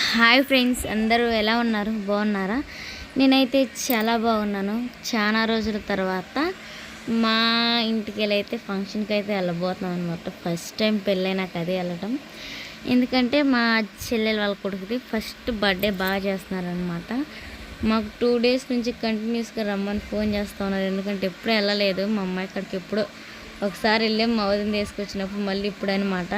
Hi friends, అందరూ ఎలా ఉన్నారు? బాగున్నారా? నేనైతే చాలా బాగున్నాను. చాలా రోజుల తర్వాత మా ఇంటికి వెళ్ళైతే ఫంక్షన్కి అయితే వెళ్ళబోతున్నాం అనమాట. ఫస్ట్ టైం పెళ్ళైనాక అది వెళ్ళటం. ఎందుకంటే మా చెల్లెలు వాళ్ళ కొడుకుది ఫస్ట్ బర్త్డే బాగా చేస్తున్నారనమాట. మాకు 2 days నుంచి కంటిన్యూస్గా రమ్మని ఫోన్ చేస్తూ ఉన్నారు. ఎందుకంటే ఎప్పుడూ వెళ్ళలేదు. మా అమ్మాయి అక్కడికి ఎప్పుడో ఒకసారి వెళ్ళాం, మా వదిన తీసుకొచ్చినప్పుడు. మళ్ళీ ఇప్పుడు అనమాట.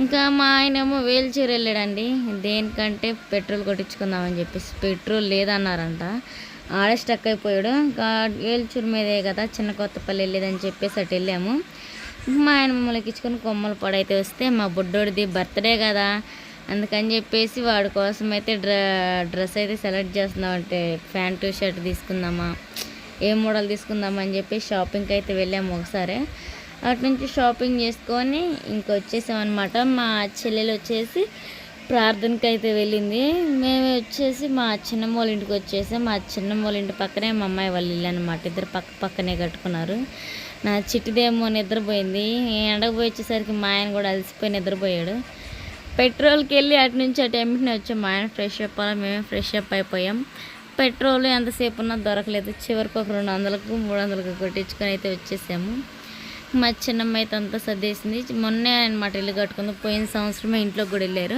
ఇంకా మా ఆయనేమో వేల్చూరు వెళ్ళాడండి. దేనికంటే పెట్రోల్ కొట్టించుకుందామని చెప్పేసి. పెట్రోల్ లేదన్నారంట. ఆడే స్టక్ అయిపోయాడు. ఇంకా వేల్చూరు మీదే కదా చిన్న కొత్తపల్లి వెళ్ళేదని చెప్పేసి అటు వెళ్ళాము. మా ఆయన మమ్మల్ని ఎక్కించుకొని కొమ్మల పొడైతే వస్తే మా బుడ్డోడిది బర్త్డే కదా, అందుకని చెప్పేసి వాడి కోసం అయితే డ్రెస్ అయితే సెలెక్ట్ చేస్తున్నామంటే ప్యాంటు షర్ట్ తీసుకుందామా, ఏ మోడల్ తీసుకుందామా అని చెప్పి షాపింగ్కి అయితే వెళ్ళాము ఒకసారి. అటు నుంచి షాపింగ్ చేసుకొని ఇంకొచ్చేసామన్నమాట. మా చెల్లెలు వచ్చేసి ప్రార్థనకి అయితే వెళ్ళింది. మేము వచ్చేసి మా చిన్నమ్మ వాళ్ళ ఇంటికి వచ్చేసాం. మా చిన్నమ్మ వాళ్ళ ఇంటి పక్కనే మా అమ్మాయి వాళ్ళ ఇల్లు అనమాట. ఇద్దరు పక్కనే కట్టుకున్నారు. నా చిట్టిదేమో నిద్రపోయింది. ఎండకు పోయి వచ్చేసరికి మా ఆయన కూడా అలసిపోయి నిద్రపోయాడు. పెట్రోల్కి వెళ్ళి అటు నుంచి అటు వెంటనే వచ్చాం. మా ఆయన ఫ్రెష్ అప్ అవ్వాలి, మేమే ఫ్రెష్ అప్ అయిపోయాం. పెట్రోల్ ఎంతసేపు ఉన్నా దొరకలేదు. చివరికి ఒక 200కు 300కు కొట్టించుకొని అయితే వచ్చేసాము. మా చిన్నమ్మ అయితే అంతా సర్దేసింది. మొన్నే అనమాట ఇల్లు కట్టుకుంది. పోయిన సంవత్సరమే ఇంట్లోకి కూడా వెళ్ళారు.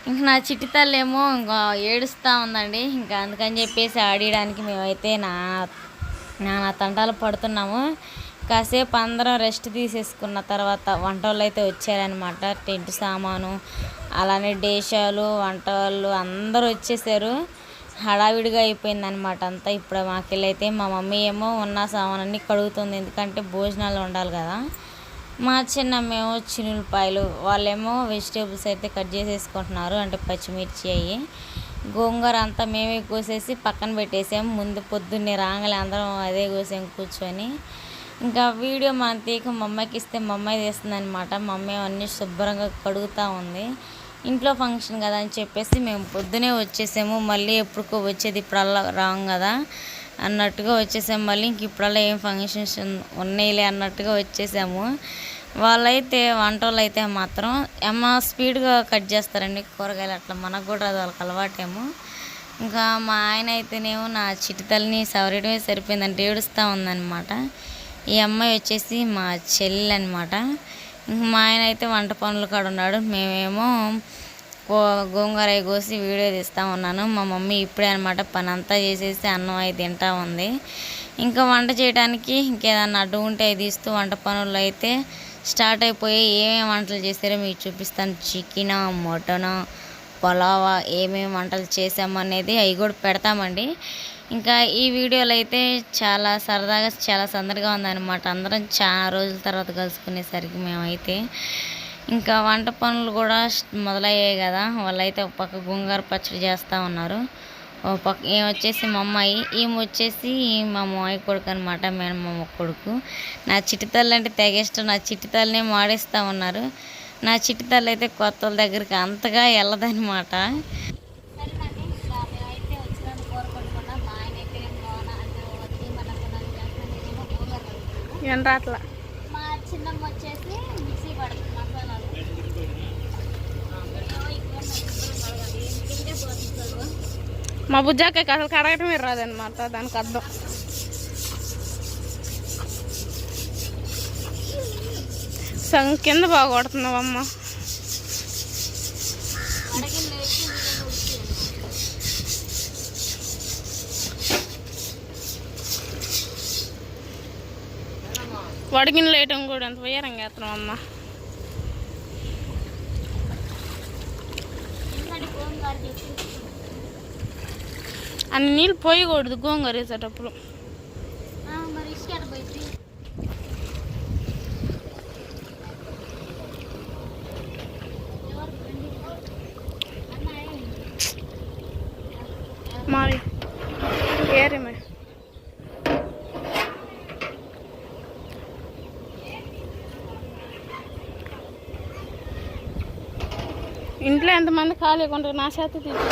ఇంకా నా చిట్టి తల్లి ఏమో ఇంకా ఏడుస్తూ ఉందండి. ఇంకా అందుకని చెప్పేసి ఆడియడానికి మేమైతే నా తంటాలు పడుతున్నాము. కాసేపు అందరం రెస్ట్ తీసేసుకున్న తర్వాత వంట వాళ్ళు అయితే వచ్చారనమాట. టెంట్ సామాను, అలానే డేషాలు, వంట వాళ్ళు అందరూ వచ్చేసారు. హడావిడిగా అయిపోయిందనమాట అంతా. ఇప్పుడు మాకెళ్ళైతే మా మమ్మీ ఏమో ఉన్న సామానన్నీ కడుగుతుంది, ఎందుకంటే భోజనాలు ఉండాలి కదా. మా చిన్నమ్మేమో చినులపాయలు, వాళ్ళేమో వెజిటేబుల్స్ అయితే కట్ చేసేసుకుంటున్నారు, అంటే పచ్చిమిర్చి అయ్యి. గోంగూర అంతా మేమే కోసేసి పక్కన పెట్టేసాము. ముందు పొద్దున్నే రాగానే అందరం అదే కోసాము కూర్చొని. ఇంకా వీడియో మనం తీక మా అమ్మాయికి ఇస్తే మా అమ్మాయి తీస్తుంది అనమాట. మా అమ్మాయి అన్నీ శుభ్రంగా కడుగుతూ ఉంది. ఇంట్లో ఫంక్షన్ కదా అని చెప్పేసి మేము పొద్దునే వచ్చేసాము. మళ్ళీ ఎప్పుడుకో వచ్చేది ఇప్పుడల్లా రాం కదా అన్నట్టుగా వచ్చేసాము. మళ్ళీ ఇంక ఇప్పుడల్లా ఏం ఫంక్షన్స్ ఉన్నాయిలే అన్నట్టుగా వచ్చేసాము. వాళ్ళైతే వంట వాళ్ళు అయితే మాత్రం స్పీడ్గా కట్ చేస్తారండి కూరగాయలు. అట్లా మనకు కూడా అది వాళ్ళకి అలవాటేమో. ఇంకా మా ఆయన అయితేనేమో నా చిటితల్ని సవరడమే సరిపోయిందంటే ఏడుస్తూ ఉందన్నమాట. ఈ అమ్మాయి వచ్చేసి మా చెల్లి అనమాట. మా ఆయన అయితే వంట పనులు కాడ ఉన్నాడు. మేమేమో గోంగూర కోసి వీడియో తీస్తూ ఉన్నాను. మా మమ్మీ ఇప్పుడే అనమాట పని అంతా చేసేసి అన్నం అయి తింటూ ఉంది. ఇంకా వంట చేయడానికి ఇంకేదన్నా అడ్డు ఉంటే తీస్తూ వంట పనులు అయితే స్టార్ట్ అయిపోయి ఏమేమి వంటలు చేశారో మీకు చూపిస్తాను. చికెన్, మటన్, పులావా, ఏమేమి వంటలు చేసామనేది అవి కూడా పెడతామండి. ఇంకా ఈ వీడియోలో అయితే చాలా సరదాగా చాలా సందడిగా ఉందన్నమాట. అందరం చాలా రోజుల తర్వాత కలుసుకునేసరికి మేమైతే ఇంకా వంట పనులు కూడా మొదలయ్యాయి కదా. వాళ్ళైతే ఒక పక్క గోంగూర పచ్చడి చేస్తూ ఉన్నారు. ఒక పక్క ఏం వచ్చేసి మా అమ్మాయి, ఈమె వచ్చేసి మా మామయ్య కొడుకు అనమాట, మేనమామ కొడుకు. నా చిట్టితల్లి అంటే తెగ ఇష్టం. నా చిట్టితల్లినే మాడేస్తూ ఉన్నారు. నా చిట్టితల్లి అయితే కొత్త వాళ్ళ దగ్గరికి అంతగా వెళ్ళదనమాట. అట్లా మా చిన్నమ్మ వచ్చేసి మిక్సీ పడుతుంది మసాలాలు. మా బుజ్జాకకి అసలు కడగటమే రాదనమాట, దానికి అర్థం. సగం కింద బాగా కొడుతున్నావమ్మ. వడిగిన లేయటం కూడా ఎంత వేయరంగా వేస్తున్నాం అమ్మ. అన్ని నీళ్ళు పోయకూడదు గోంగూర వేసేటప్పుడు. మరి ఏరేమే ఇంట్లో ఎంతమంది ఖాళీ కొంటారు, నా చేత తీసు.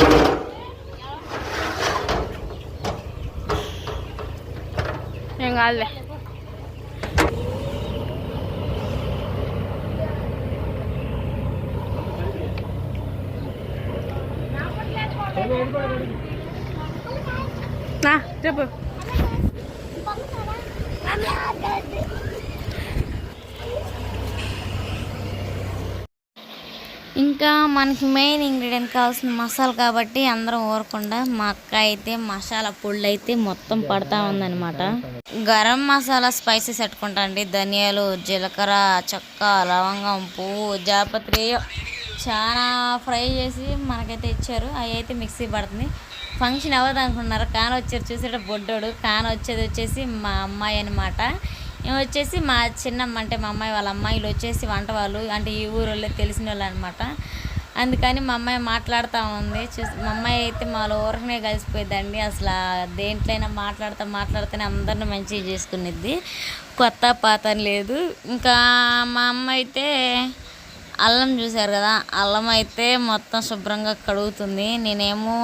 ఏం కాదులే. చెప్పు. ఇంకా మనకి మెయిన్ ఇంగ్రీడియంట్ కావాల్సిన మసాలా కాబట్టి అందరం ఊరకుండా మా అక్క అయితే మసాలా పొళ్ళు అయితే మొత్తం పడతా ఉందన్నమాట. గరం మసాలా స్పైసెస్ పెట్టుకుంటా అండి. ధనియాలు, జీలకర్ర, చెక్క, లవంగం, పువ్వు, జాపత్రి చాలా ఫ్రై చేసి మనకైతే ఇచ్చారు. అవి అయితే మిక్సీ పడుతుంది. ఫంక్షన్ అవ్వదు అనుకున్నారు. కాన వచ్చారు చూసేట బొడ్డోడు. కాన వచ్చేసి మా అమ్మాయి అనమాట. మేము వచ్చేసి మా చిన్నమ్మ అంటే మా అమ్మాయి వాళ్ళ అమ్మాయిలు వచ్చేసి వంట వాళ్ళు అంటే ఈ ఊరోళ్ళే తెలిసిన వాళ్ళు అనమాట. అందుకని మా అమ్మాయి మాట్లాడుతూ ఉంది. మా అమ్మాయి అయితే మాలో ఊరకనే కలిసిపోయిందండి. అసలు దేంట్లైనా మాట్లాడుతూనే అందరిని మంచిగా చేసుకునేది. కొత్త పాత అని లేదు. ఇంకా మా అమ్మ అయితే అల్లం చూసారు కదా, అల్లం అయితే మొత్తం శుభ్రంగా కడుగుతుంది. నేనేమో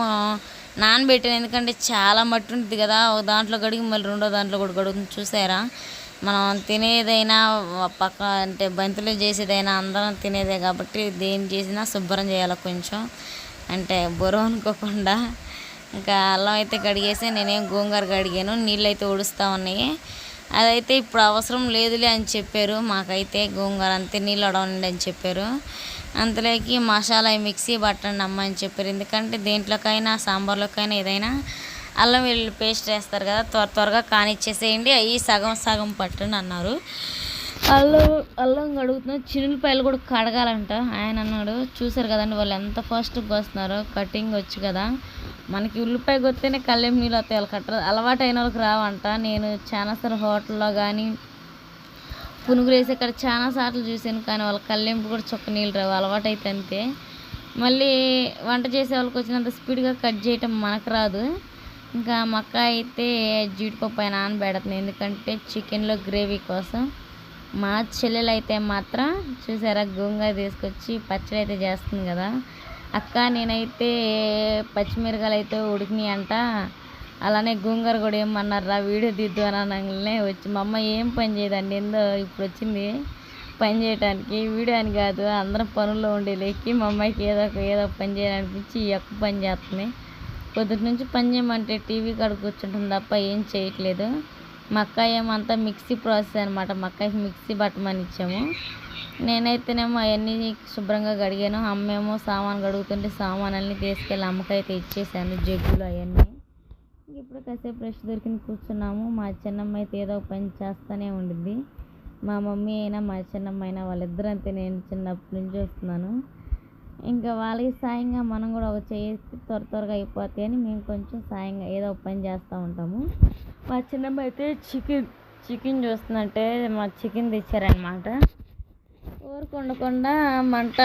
నానబెట్టాను, ఎందుకంటే చాలా మట్టి ఉంటుంది కదా. ఒక దాంట్లో కడిగి మళ్ళీ రెండో దాంట్లో కూడా కడుగుతుంది. చూసారా, మనం తినేదైనా పక్క అంటే బంతిలో చేసేదైనా అందరం తినేదే కాబట్టి దేని చేసినా శుభ్రం చేయాలి కొంచెం, అంటే బొరవ అనుకోకుండా. ఇంకా అల్లం అయితే కడిగేసి నేనేం గోంగూర కడిగాను. నీళ్ళు అయితే ఉడుస్తూ ఉన్నాయి. అదైతే ఇప్పుడు అవసరం లేదులే అని చెప్పారు. మాకైతే గోంగూర అంతే నీళ్ళు వడవండి అని చెప్పారు. అంతలోకి మసాలా మిక్సీ పట్టండి అమ్మ అని చెప్పారు. ఎందుకంటే దేంట్లోకైనా సాంబార్లోకైనా ఏదైనా అల్లం వెల్లుల్లి పేస్ట్ వేస్తారు కదా, త్వరగా కానిచ్చేసేయండి, అవి సగం పట్టండి అన్నారు. అల్లం కడుగుతున్నా, చిన్నులపాయలు కూడా కడగాలంట ఆయన అన్నాడు. చూసారు కదండి వాళ్ళు ఎంత ఫాస్ట్గా వస్తున్నారో. కటింగ్ వచ్చు కదా, మనకి ఉల్లిపాయ కొత్తేనే కళ్ళెం నీళ్ళు వస్తాయి. వాళ్ళు కట్టరు, అలవాటు అయిన వాళ్ళకి రావంట. నేను చాలాసార్లు హోటల్లో కానీ పునుగులు వేసి అక్కడ చాలా సార్లు చూశాను, కానీ వాళ్ళ కళ్ళెంపు కూడా చొక్క నీళ్ళు రావు. అలవాటు అయితే అంతే. మళ్ళీ వంట చేసే వాళ్ళకి వచ్చినంత స్పీడ్గా కట్ చేయటం మనకు రాదు. ఇంకా మా అక్క అయితే జీడిపప్పు అయినా నానబెడుతుంది, ఎందుకంటే చికెన్లో గ్రేవీ కోసం. మా చెల్లెలు అయితే మాత్రం చూసారా గోంగూర తీసుకొచ్చి పచ్చడి అయితే చేస్తుంది కదా. అక్క నేనైతే పచ్చిమిరకాయలు అయితే ఉడికినాయి అంట, అలానే గోంగూర కూడా ఏమన్నారా వీడియో దిద్దు అని అనగానే వచ్చి మా అమ్మ ఏం పని చేయదండి, ఏందో ఇప్పుడు వచ్చింది పని చేయడానికి, వీడియో అని కాదు అందరం పనుల్లో ఉండేలేకి మా అమ్మాయికి ఏదో పని చేయాలనిపించి ఈ ఒక్క పని చేస్తుంది. పొద్దుటి నుంచి పని చేయమంటే టీవీ కాడ కూర్చుంటుంది తప్ప ఏం చేయట్లేదు. మా అక్క ఏమంతా మిక్సీ ప్రాసెస్ అనమాట. మా అక్కకి మిక్సీ పట్టమని ఇచ్చాము. నేనైతేనేమో అవన్నీ శుభ్రంగా కడిగాను. అమ్మేమో సామాన్ కడుగుతుంటే సామాన్లన్నీ తీసుకెళ్ళి అమ్మకైతే ఇచ్చేసాను, జగ్గులు అవన్నీ. ఇప్పుడు కాసేపు ఫ్రెష్ దొరికింది కూర్చున్నాము. మా చిన్నమ్మ అయితే ఏదో పని చేస్తూనే ఉండిద్ది. మా మమ్మీ అయినా మా చిన్నమ్మ అయినా వాళ్ళిద్దరూ అంతే, నేను చిన్నప్పటి నుంచి వస్తున్నాను. ఇంకా వాళ్ళకి సాయంగా మనం కూడా ఒక చేసి త్వరగా అయిపోతాయి అని మేము కొంచెం సాయంగా ఏదో ఒక పని చేస్తూ ఉంటాము. మా చిన్నమ్మ అయితే చికెన్ చూస్తుందంటే మా చికెన్ తెచ్చారనమాట. ఊరుకుండకుండా మంట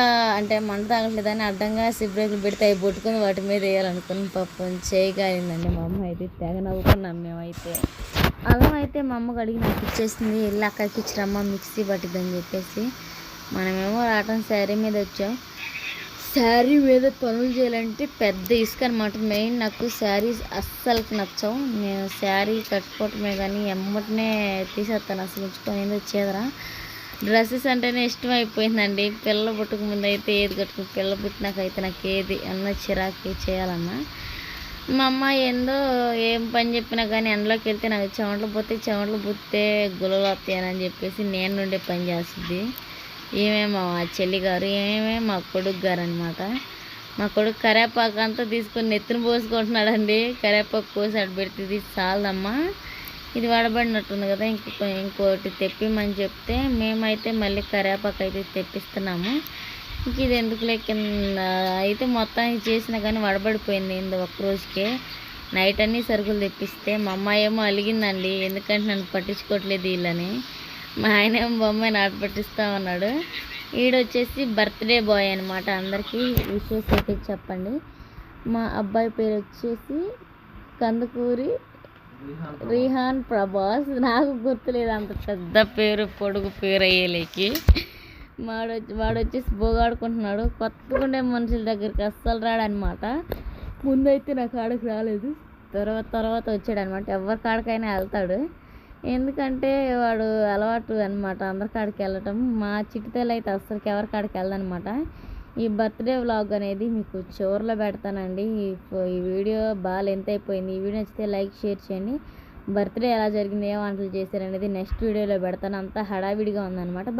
తాగట్లేదని అడ్డంగా సిబ్రేకులు పెడితే అవి పట్టుకుని వాటి మీద వేయాలనుకుని పాపం చేయి కాలిందండి. మా అమ్మ అయితే తెగ నవ్వుకున్నాం మేమైతే. అల్లం అయితే మా అమ్మ కడిగి నాకు ఇచ్చేసింది, వెళ్ళి అక్కడికి ఇచ్చిరమ్మ మిక్సీ పట్టిద్దని చెప్పేసి. మనమేమో రావటం శారీ మీద వచ్చాం. శారీ మీద పనులు చేయాలంటే పెద్ద ఇసుక అనమాట. మెయిన్ నాకు శారీస్ అస్సలకి నచ్చవు. నేను శారీ కట్టుకోవటమే కానీ ఎమ్మటనే తీసేస్తాను, అసలు ఉంచుకొని ఏదో చేదరా. డ్రెస్సెస్ అంటేనే ఇష్టం అయిపోయిందండి. పిల్ల పుట్టక ముందు అయితే ఏది కట్టుకుని, పిల్ల పుట్టినాకైతే నాకు ఏది అన్న చిరాకి చేయాలన్నా. మా అమ్మ ఏందో ఏం పని చెప్పినా కానీ ఎండలోకి వెళ్తే నాకు చెమటలు పుట్టే గులలు వస్తాయని చెప్పేసి నేను నుండే పని చేస్తుంది. ఏమే మా చెల్లి గారు, ఏమే మా కొడుకు గారు అనమాట. మా కొడుకు కరేపాకు అంతా తీసుకొని నెత్తిన పోసుకుంటున్నాడండి. కరేపాకు కోసి అటు పెడితే ఇది చాలదమ్మా, ఇది వడబడినట్టుంది కదా, ఇంకోటి తెప్పిమని చెప్తే మేమైతే మళ్ళీ కరేపాకు అయితే తెప్పిస్తున్నాము. ఇంక ఇది ఎందుకు కింద అయితే మొత్తానికి చేసినా కానీ వడబడిపోయింది ఏందో ఒక్కరోజుకే. నైట్ అన్నీ సరుకులు తెప్పిస్తే మా అమ్మాయి ఏమో అలిగిందండి, ఎందుకంటే నన్ను పట్టించుకోవట్లేదు వీళ్ళని. మా ఆయన ఏమో బొమ్మాయిని ఆట పట్టిస్తూ ఉన్నాడు. ఈడొచ్చేసి బర్త్డే బాయ్ అనమాట. అందరికీ విషెస్ అయితే చెప్పండి. మా అబ్బాయి పేరు వచ్చేసి కందుకూరి రిహాన్ ప్రభాస్. నాకు గుర్తులేదు అంత పెద్ద పేరు, పొడుగు పేరు అయ్యేలేకి. వాడు వచ్చేసి బోగాడుకుంటున్నాడు. కొత్తగా ఉండే మనుషుల దగ్గరికి అస్సలు రాడనమాట. ముందైతే నా కాడకి రాలేదు, తర్వాత వచ్చాడు అనమాట. ఎవరి కాడికైనా వెళ్తాడు, ఎందుకంటే వాడు అలవాటు అనమాట అందరి కాడికి వెళ్ళటం. మా చిట్టుతల్లి అయితే అస్సలకి ఎవరి కాడికి వెళ్ళదనమాట. ఈ బర్త్డే వ్లాగ్ అనేది మీకు చివరిలో పెడతానండి. ఈ వీడియో బాగా లెంత్ అయిపోయింది. ఈ వీడియో నచ్చితే లైక్ షేర్ చేయండి. బర్త్డే ఎలా జరిగింది, ఏ వంటలు చేశారనేది నెక్స్ట్ వీడియోలో పెడతాను. అంతా హడావిడిగా ఉందన్నమాట.